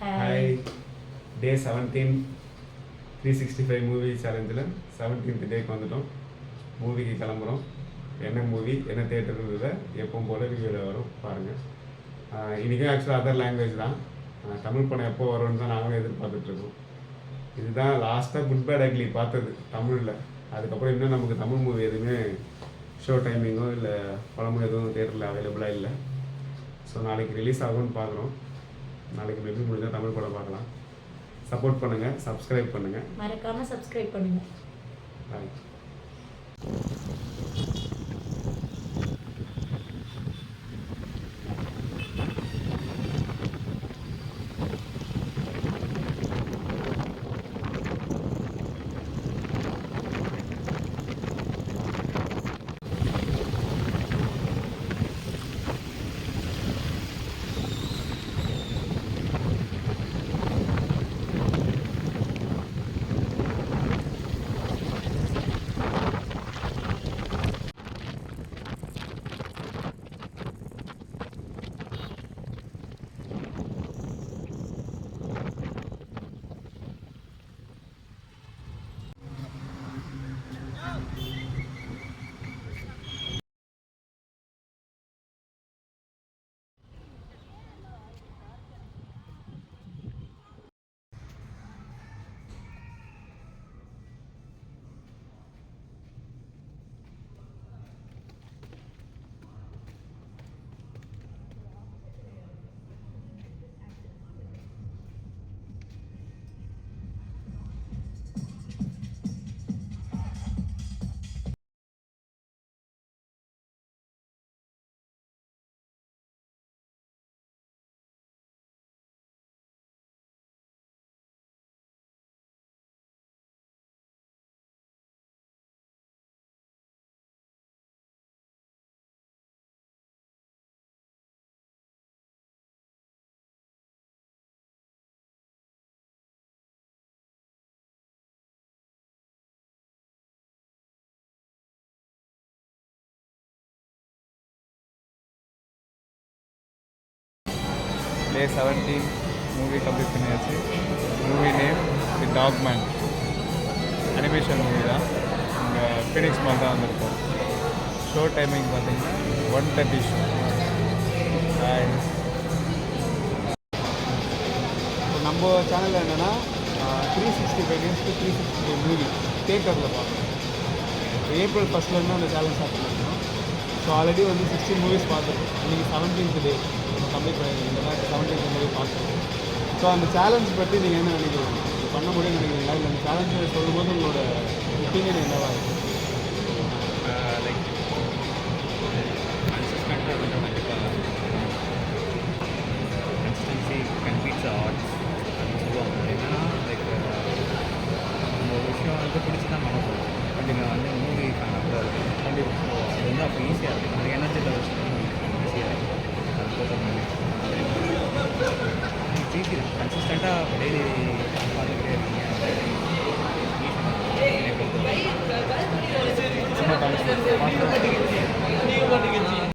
Hi. டே 17 365 movie சேலஞ்சில் 17th டேக்கு வந்துட்டோம். மூவிக்கு கிளம்புறோம். என்ன மூவி என்ன தேட்டருன்றதை எப்பவும் போல் ரிவ்யூவில் வரும் பாருங்கள். இன்றைக்கும் ஆக்சுவலாக அதர் லாங்குவேஜ் தான். தமிழ் படம் எப்போ வரும்னு தான் நாங்களும் எதிர்பார்த்துட்ருக்கோம். இதுதான் லாஸ்ட்டாக குட் பேட் அக்லி பார்த்தது தமிழில். அதுக்கப்புறம் இன்னும் நமக்கு தமிழ் மூவி எதுவுமே ஷோ டைமிங்கோ இல்லை படமும் எதுவும் தேட்டரில் அவைலபிளாக இல்லை. ஸோ நாளைக்கு ரிலீஸ் ஆகும்னு பார்க்குறோம். நாளைக்கு மேபி முடிஞ்சால் தமிழ் படம் பார்க்கலாம். சப்போர்ட் பண்ணுங்கள், சப்ஸ்கிரைப் பண்ணுங்கள், மறக்காமல் சப்ஸ்கிரைப் பண்ணுங்கள். பாய். Day 17 மூவி கம்ப்ளீட் பண்ணியாச்சு. Movie name the Dog Man. Animation movie தான். இங்கே ஃபீனிக்ஸ் மால் தான் வந்திருக்கோம். ஷோ டைமிங் பார்த்தீங்கன்னா 1:30 ஷோ. அண்ட் இப்போ நம்ம சேனலில் என்னென்னா 365 days to 365 மூவி தேட்டரில் பார்க்கணும். இப்போ ஏப்ரல் 1 அந்த சேனல் ஸ்டார்ட் பண்ணியிருக்கோம். ஸோ ஆல்ரெடி 16 மூவிஸ் பார்த்துருக்கோம். இன்றைக்கி 17th டே கம்ப்ளீட் பண்ணியிருக்கோம். இந்த மாதிரி 17th மூவி பார்த்துருக்கோம். ஸோ அந்த சேலஞ்ச் பற்றி நீங்கள் என்ன நினைக்கிறீங்க? இது பண்ண முடியும்னு நினைக்கிறீங்களா? இல்லை அந்த சேலஞ்சை சொல்லும்போது உங்களோட ஒப்பீனியன் என்னவா இருக்குது? லைக் கன்சிஸ்டண்ட்டாக கொஞ்சம் கண்டிப்பாக கன்சிஸ்டன்சி கன்வீட்ஸ் ஆர்ட்ஸ் அப்படின்னு சொல்லுவாங்க. என்னன்னா லைக் நம்ம ஒரு விஷயம் பிடிச்சி தான் பண்ண போகிறோம். கண்டிப்பாக மூவி பண்ண கூட இருக்குது. கண்டிப்பாக ஸோ அது அப்போ ஈஸியாக இருக்குது. அந்த எனர்ஜி லெவல்ஸ் ஈஸியாக இருக்குது. அது போட்டோம் ஈஸி தான். கன்சிஸ்டண்ட்டாக டெய்லி பார்த்துக்கிட்டே இருக்கீங்க. ரொம்ப தேங்க்ஸ்.